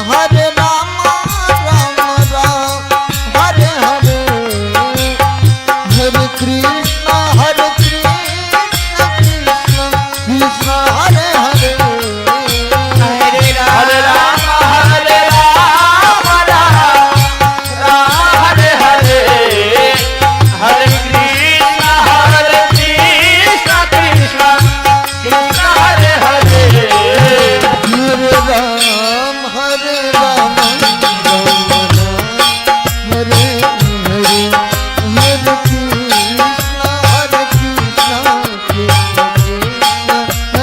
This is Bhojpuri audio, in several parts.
हरे राम राम राम हरे हरे हरे कृष्ण कृष्ण कृष्ण हरे हरे हरे राम हरे राम राम हरे हरे हरे कृष्ण कृष्ण कृष्ण हरे हरे हरे राम हरे राम हरे हरे हरे कृष्ण कृष्ण कृष्ण हरे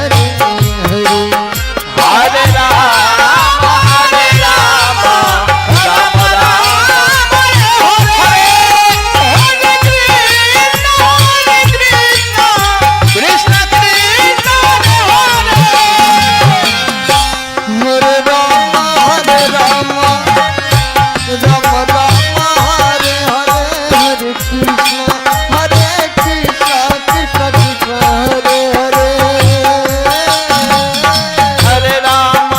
हरे हरे राम राम राम हरे हरे कृष्ण कृष्ण हरे हरे राम हरे राम राम राम हरे हरे हरे कृष्ण कृष्ण कृष्ण हरे हरे हरे राम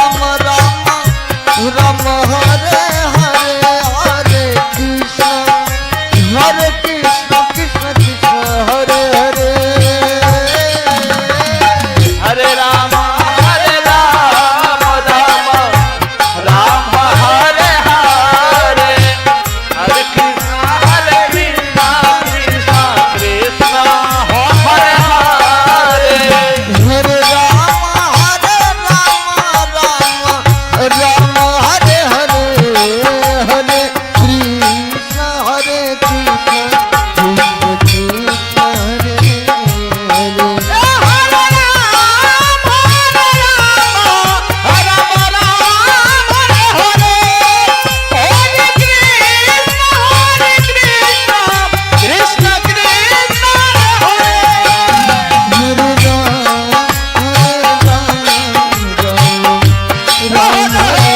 राम राम हरे हरे हरे कृष्ण कृष्ण कृष्ण हरे हरे हरे राम राम राम हरे हरे हरे कृष्ण कृष्ण कृष्ण हरे हरे हरे राम राम राम हरे हरे हरे कृष्ण कृष्ण कृष्ण हरे हरे हरे राम राम हरे हरे हरे कृष्ण कृष्ण कृष्ण हरे हरे हरे राम राम राम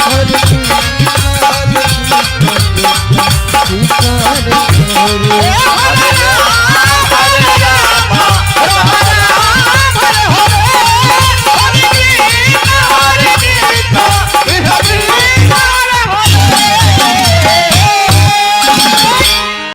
हरे कृष्ण कृष्ण कृष्ण हरे हरे